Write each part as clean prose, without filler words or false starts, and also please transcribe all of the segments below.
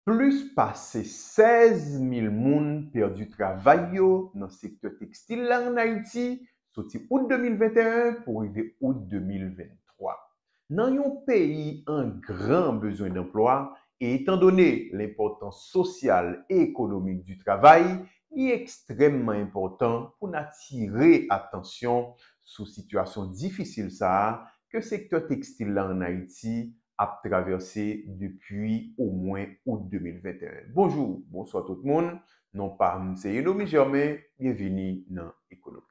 Plus passé 16 000 moun perdu travail dans le secteur textile là en Haïti, sorti août 2021 pour arriver août 2023. Dans un pays en grand besoin d'emploi et étant donné l'importance sociale et économique du travail, il est extrêmement important pour attirer attention sur situation difficile ça que le secteur textile là en Haïti a traversé depuis au moins août 2021. Bonjour, bonsoir tout le monde. Non pas c'est Enomi Germain, bienvenue dans EconoPlus.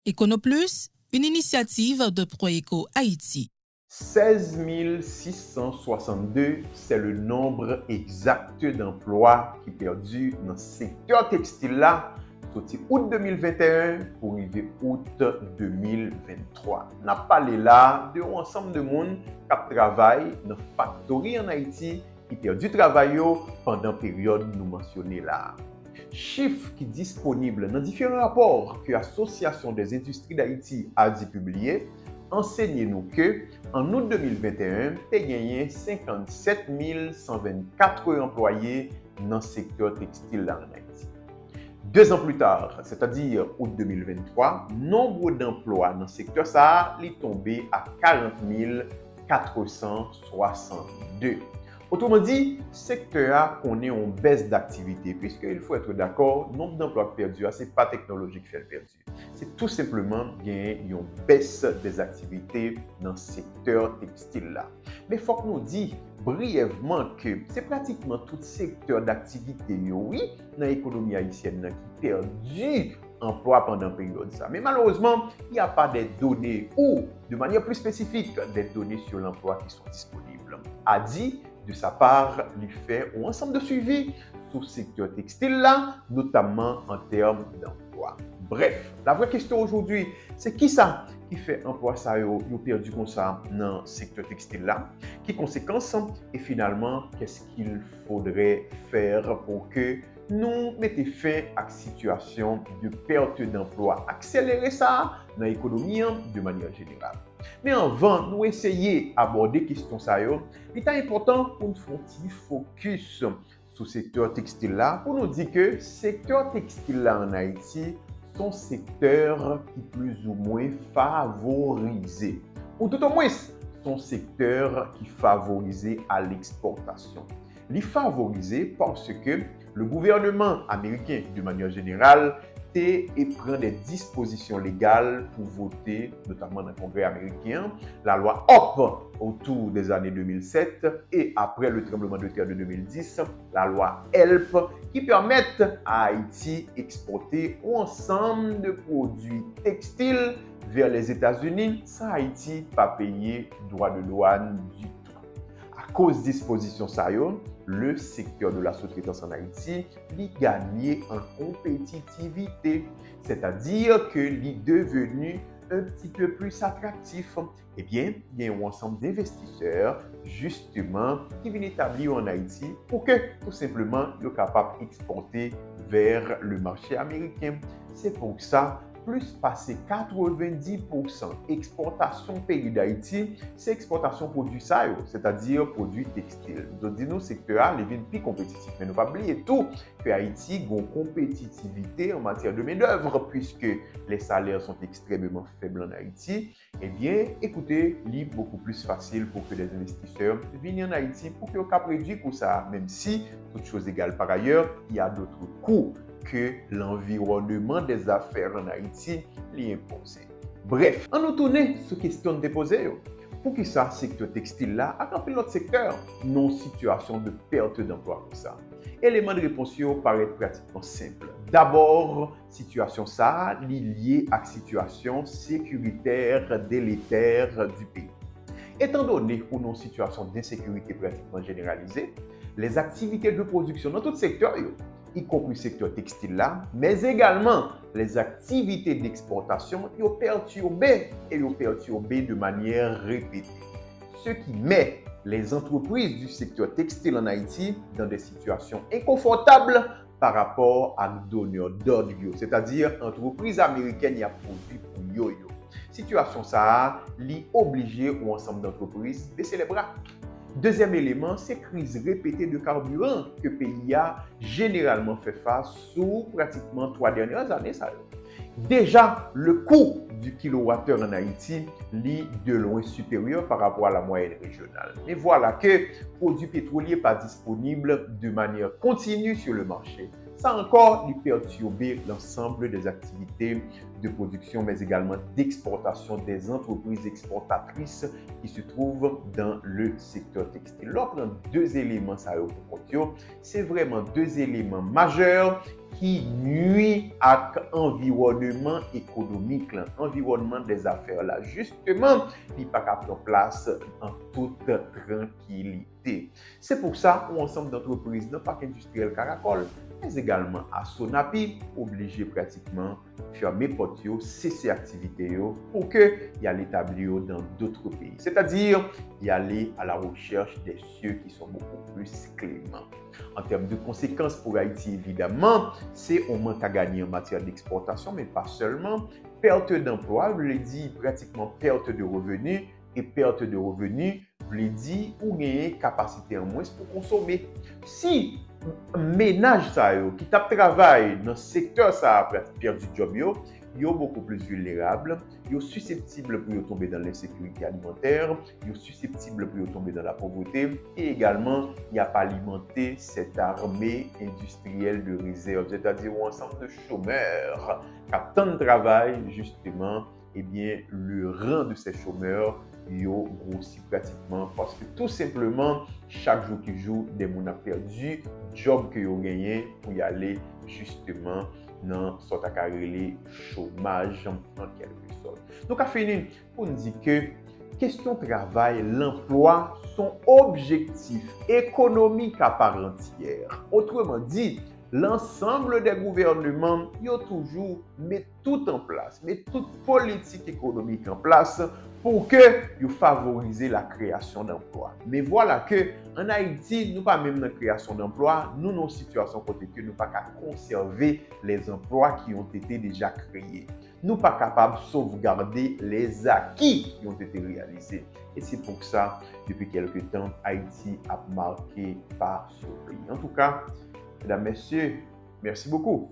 EconoPlus, une initiative de Proeco Haïti. 16 662, c'est le nombre exact d'emplois qui perdus dans le secteur textile là, sorti août 2021 pour arriver août 2023. On a parlé là de ensemble de monde qui travaille dans factory en Haïti qui perdu travail pendant la période nous mentionnée là. Chiffres qui disponibles dans différents rapports que l'Association des industries d'Haïti a dit publier enseignent nous que en août 2021, il y a gagné 57 124 employés dans le secteur textile en Haïti. 2 ans plus tard, c'est-à-dire août 2023, le nombre d'emplois dans le secteur ça est tombé à 40 462. Autrement dit, le secteur connaît une baisse d'activité, puisqu'il faut être d'accord, le nombre d'emplois perdus, ce n'est pas technologique qui fait le perdu. C'est tout simplement une baisse des activités dans le secteur textile là. Mais il faut que nous disions brièvement que c'est pratiquement tout secteur d'activité, oui, dans l'économie haïtienne qui perdu emploi pendant la période ça. Mais malheureusement, il n'y a pas de données ou, de manière plus spécifique, des données sur l'emploi qui sont disponibles. A dit, de sa part, il fait un ensemble de suivi sur le secteur textile là, notamment en termes d'emploi. Bref, la vraie question aujourd'hui, c'est qui ça qui fait emploi ça yo perdu comme ça dans le secteur textile là? Qui conséquences et finalement, qu'est-ce qu'il faudrait faire pour que nous mettions fin à la situation de perte d'emploi, accélérer ça dans l'économie de manière générale. Mais avant, nous essayer d'aborder la question ça, il est important pour nous faire un petit focus sur le secteur textile là, pour nous dire que le secteur textile là en Haïti, son secteur qui est plus ou moins favorisé, ou tout au moins son secteur qui est favorisé à l'exportation. Il est favorisé parce que le gouvernement américain, de manière générale, prend des dispositions légales pour voter, notamment dans le Congrès américain, la loi HOP autour des années 2007 et après le tremblement de terre de 2010, la loi HELP qui permettent à Haïti d'exporter un ensemble de produits textiles vers les États-Unis sans Haïti pas payer droit de douane du tout. À cause de dispositions ça, le secteur de la sous-traitance en Haïti a gagné en compétitivité, c'est-à-dire qu'il est devenu un petit peu plus attractif. Eh bien, il y a un ensemble d'investisseurs justement qui viennent établir en Haïti pour que tout simplement ils soient capables d'exporter vers le marché américain. C'est pour ça plus passé 90% exportation pays d'Haïti, c'est exportation produits ça, c'est-à-dire produits textiles. Donc, nous, secteur est plus compétitif. Mais ne pas oublier tout que Haïti a une compétitivité en matière de main-d'œuvre, puisque les salaires sont extrêmement faibles en Haïti. Eh bien, écoutez, il est beaucoup plus facile pour que les investisseurs viennent en Haïti pour qu'ils puissent réduire pour ça, même si, toutes choses égales par ailleurs, il y a d'autres coûts que l'environnement des affaires en Haïti lui impose. Bref, on nous tourne sur question de déposer. Pour qui ça, secteur textile là, a campé l'autre secteur, non situation de perte d'emploi comme ça. Élément de réponse paraît pratiquement simple. D'abord, situation ça liée à la situation sécuritaire délétère du pays. Étant donné qu'on a une situation d'insécurité pratiquement généralisée, les activités de production dans tout secteur, y compris le secteur textile là, mais également les activités d'exportation, ils sont perturbées et ils sont perturbées de manière répétée. Ce qui met les entreprises du secteur textile en Haïti dans des situations inconfortables par rapport à nos donneurs d'ordre, c'est-à-dire entreprises américaines qui ont produit pour yo-yo. Situation ça, li obligé ou ensemble d'entreprises baisser les bras. Deuxième élément, c'est crise répétée de carburant que le pays a généralement fait face sous pratiquement 3 dernières années. Ça. Déjà, le coût du kilowattheure en Haïti est de loin supérieur par rapport à la moyenne régionale. Mais voilà que produits pétroliers pas disponibles de manière continue sur le marché. Ça encore, il perturber l'ensemble des activités de production, mais également d'exportation des entreprises exportatrices qui se trouvent dans le secteur textile. L'autre deux éléments, ça c'est vraiment deux éléments majeurs qui nuit à l'environnement économique, l'environnement des affaires. Là, justement, il n'est pas qu'à prendre place en toute tranquillité. C'est pour ça qu'on ensemble d'entreprises dans le parc industriel Caracol, mais également à Sonapi, obligé pratiquement de fermer portes, cesser activité pour y aller établir dans d'autres pays. C'est-à-dire y aller à la recherche des cieux qui sont beaucoup plus cléments. En termes de conséquences pour Haïti, évidemment, c'est on manque à gagner en matière d'exportation, mais pas seulement. Perte d'emploi, je l'ai dit, pratiquement perte de revenus. Et perte de revenus, je l'ai dit, ou gagner capacité en moins pour consommer. Si ménage ça qui tape travail dans le secteur ça a perdu job yo beaucoup plus vulnérable, yo susceptible pour tomber dans l'insécurité alimentaire, yo susceptible pour tomber dans la pauvreté et également il a pas alimenté cette armée industrielle de réserve, c'est-à-dire un ensemble de chômeurs qui a tant de travail justement, eh bien le rang de ces chômeurs yo grossit pratiquement parce que tout simplement chaque jour qui joue des gens ont perdu job que yo gagné pour y aller justement dans sorte à carrelé chômage en quelque sorte. Donc à finir pour nous dire que question travail, l'emploi sont objectifs économiques à part entière. Autrement dit, l'ensemble des gouvernements ont toujours mis tout en place, met toute politique économique en place pour que vous favoriser la création d'emplois. Mais voilà que en Haïti, nous pas même dans la création d'emplois, nous dans une situation côté que nous pas qu'à conserver les emplois qui ont été déjà créés. Nous pas capables de sauvegarder les acquis qui ont été réalisés. Et c'est pour ça, depuis quelque temps, Haïti a marqué par ce pays. En tout cas, mesdames, messieurs, merci beaucoup.